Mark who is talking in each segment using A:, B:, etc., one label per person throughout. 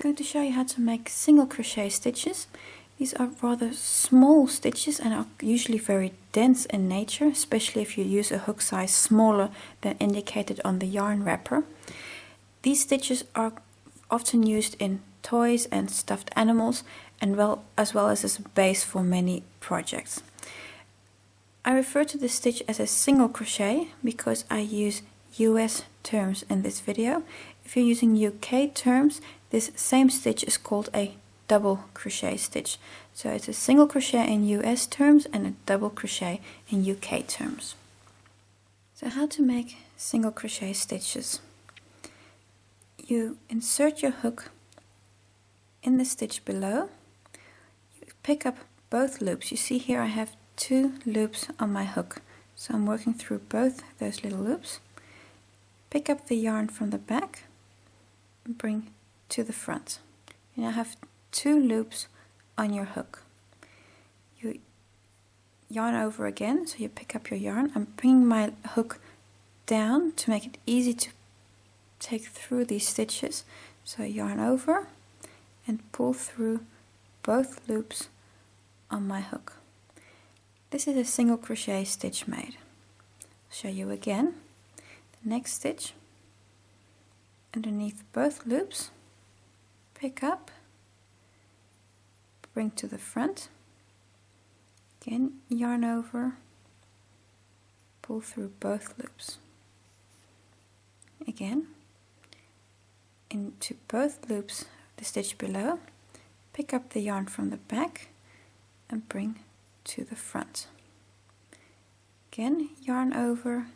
A: going to show you how to make single crochet stitches. These are rather small stitches and are usually very dense in nature, especially if you use a hook size smaller than indicated on the yarn wrapper. These stitches are often used in toys and stuffed animals, and as well as a base for many projects. I refer to this stitch as a single crochet because I use US terms in this video. If you're using UK terms, this same stitch is called a double crochet stitch. So it's a single crochet in US terms and a double crochet in UK terms. So how to make single crochet stitches? You insert your hook in the stitch below. You pick up both loops. You see here I have 2 loops on my hook. So I'm working through both those little loops. Pick up the yarn from the back and bring to the front. You now have 2 loops on your hook. You yarn over again, so you pick up your yarn. I'm bringing my hook down to make it easy to take through these stitches. So yarn over and pull through both loops on my hook. This is a single crochet stitch made. I'll show you again. The next stitch, underneath both loops, pick up, bring to the front, again yarn over, pull through both loops. Again, into both loops, the stitch below, pick up the yarn from the back and bring to the front. Again, yarn over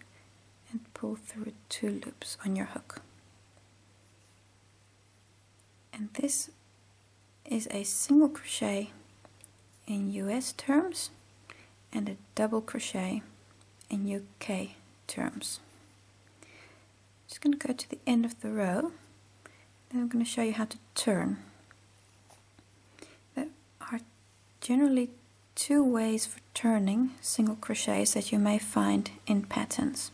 A: and pull through 2 loops on your hook. And this is a single crochet in US terms and a double crochet in UK terms. I'm just going to go to the end of the row, then I'm going to show you how to turn. There are generally 2 ways for turning single crochets that you may find in patterns.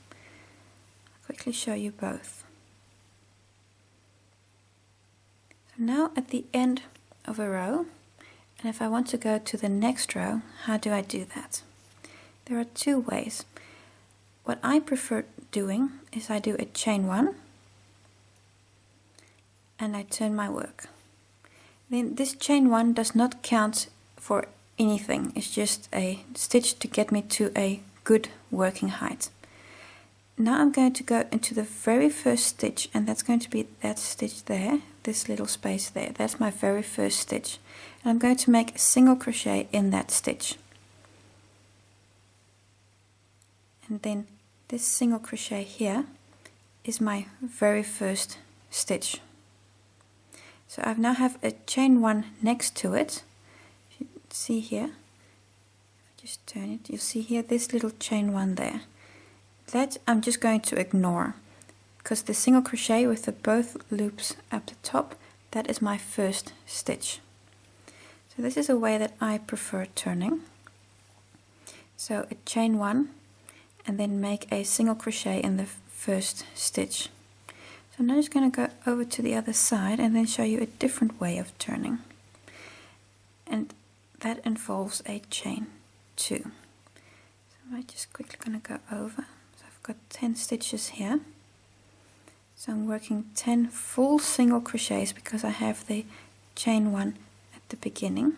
A: I'll quickly show you both. So now at the end of a row, and if I want to go to the next row, how do I do that? There are 2 ways. What I prefer doing is I do a chain 1 and I turn my work. Then this chain 1 does not count for anything. It's just a stitch to get me to a good working height. Now I'm going to go into the very first stitch, and that's going to be that stitch there, this little space there. That's my very first stitch. And I'm going to make a single crochet in that stitch. And then this single crochet here is my very first stitch. So I now have a chain 1 next to it. See here, just turn it, you'll see here this little chain 1 there. That I'm just going to ignore, because the single crochet with the both loops at the top, that is my first stitch. So this is a way that I prefer turning. So a chain 1 and then make a single crochet in the first stitch. So I'm now just going to go over to the other side and then show you a different way of turning. And that involves a chain 2. So I'm just quickly going to go over. So I've got 10 stitches here. So I'm working 10 full single crochets because I have the chain 1 at the beginning.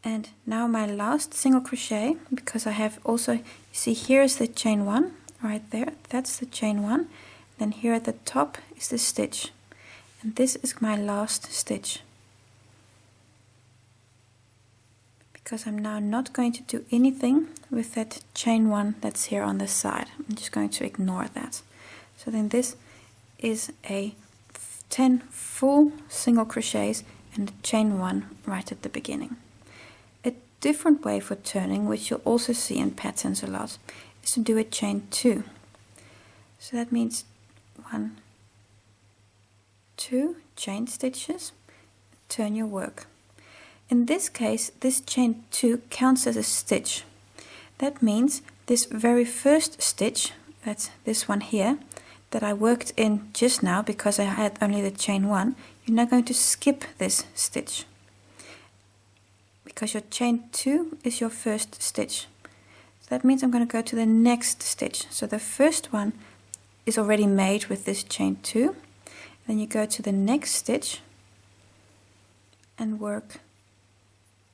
A: And now my last single crochet, because I have also, you see here is the chain 1 right there. That's the chain 1. Then here at the top is the stitch. And this is my last stitch, because I'm now not going to do anything with that chain 1 that's here on the side. I'm just going to ignore that. So then this is a 10 full single crochets and a chain 1 right at the beginning. A different way for turning, which you'll also see in patterns a lot, is to do a chain 2. So that means 1, 2 chain stitches, turn your work. In this case, this chain 2 counts as a stitch. That means this very first stitch, that's this one here, that I worked in just now, because I had only the chain 1, you're now going to skip this stitch, because your chain 2 is your first stitch. So that means I'm going to go to the next stitch. So the first one is already made with this chain 2. Then you go to the next stitch and work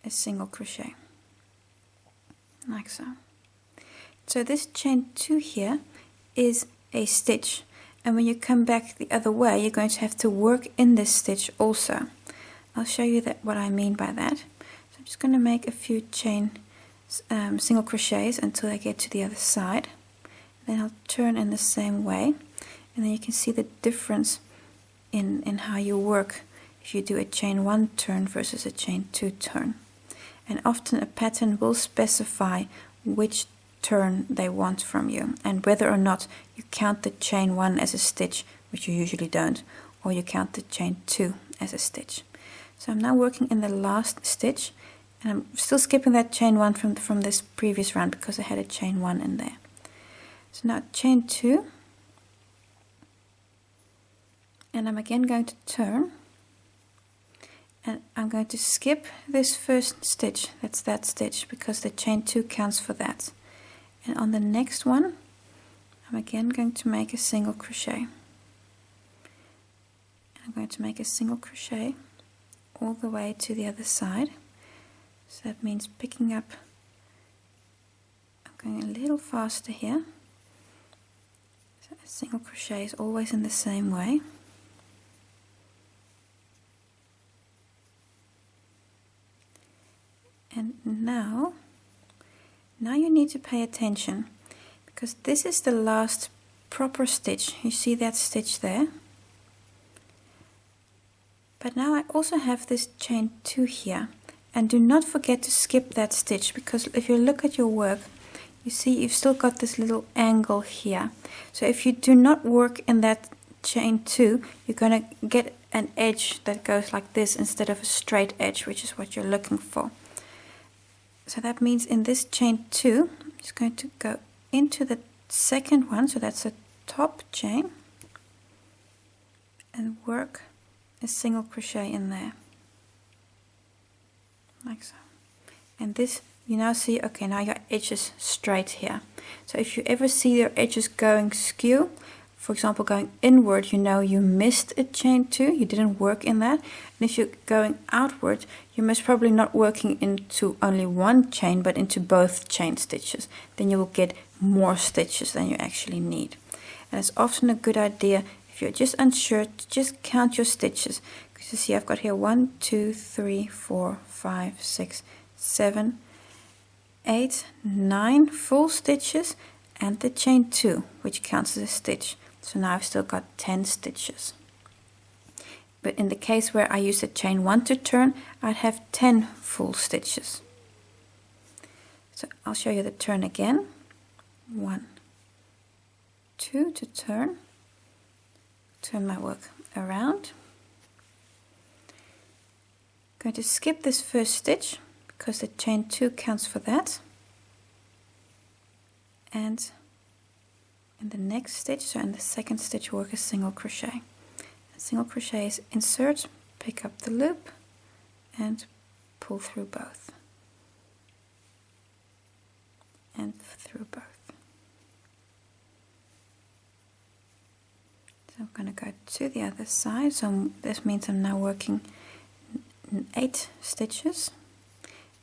A: a single crochet, like so. So this chain 2 here is a stitch, and when you come back the other way, you're going to have to work in this stitch also. I'll show you what I mean by that. So I'm just going to make a few single crochets until I get to the other side. Then I'll turn in the same way, and then you can see the difference in how you work if you do a chain 1 turn versus a chain 2 turn. And often a pattern will specify which turn they want from you, and whether or not you count the chain 1 as a stitch, which you usually don't, or you count the chain 2 as a stitch. So I'm now working in the last stitch, and I'm still skipping that chain 1 from this previous round because I had a chain 1 in there. So now chain 2, and I'm again going to turn, and I'm going to skip this first stitch, that's that stitch, because the chain 2 counts for that. And on the next one, I'm again going to make a single crochet. I'm going to make a single crochet all the way to the other side. So that means picking up, I'm going a little faster here. So a single crochet is always in the same way. And now you need to pay attention, because this is the last proper stitch. You see that stitch there? But now I also have this chain 2 here, and do not forget to skip that stitch, because if you look at your work, you see you've still got this little angle here. So if you do not work in that chain 2, you're going to get an edge that goes like this instead of a straight edge, which is what you're looking for. So that means in this chain 2, I'm just going to go into the second one, so that's a top chain, and work a single crochet in there, like so. And this, you now see, okay, now your edge is straight here. So if you ever see your edges going skew, for example going inward, you know you missed a chain 2, you didn't work in that. And if you're going outward, you're most probably not working into only one chain, but into both chain stitches. Then you will get more stitches than you actually need. And it's often a good idea, if you're just unsure, to just count your stitches. Because you see I've got here 1, 2, 3, 4, 5, 6, 7, 8, 9 full stitches, and the chain 2, which counts as a stitch. So now I've still got 10 stitches. But in the case where I use the chain 1 to turn, I'd have 10 full stitches. So I'll show you the turn again. 1, 2 to turn. Turn my work around. I'm going to skip this first stitch because the chain 2 counts for that. And in the next stitch, so in the second stitch, work a single crochet. A single crochet is insert, pick up the loop, and pull through both. And through both. So I'm going to go to the other side. So this means I'm now working 8 stitches,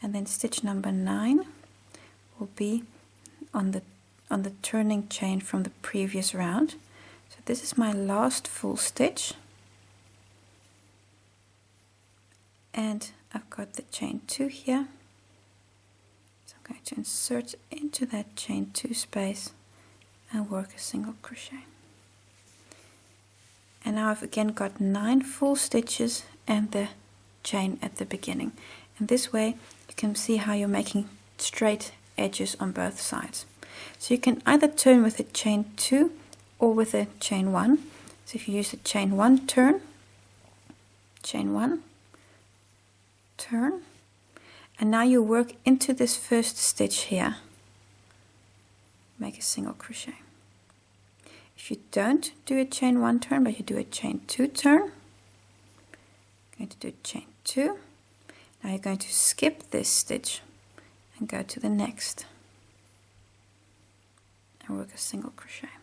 A: and then stitch number 9 will be on the turning chain from the previous round. So this is my last full stitch, and I've got the chain 2 here, so I'm going to insert into that chain 2 space and work a single crochet. And now I've again got 9 full stitches and the chain at the beginning, and this way you can see how you're making straight edges on both sides. So you can either turn with a chain 2 or with a chain 1. So if you use the chain 1 turn, chain 1, turn, and now you work into this first stitch here, make a single crochet. If If you don't do a chain 1 turn, but you do a chain 2 turn, going to do chain 2. Now you're going to skip this stitch and go to the next and work a single crochet.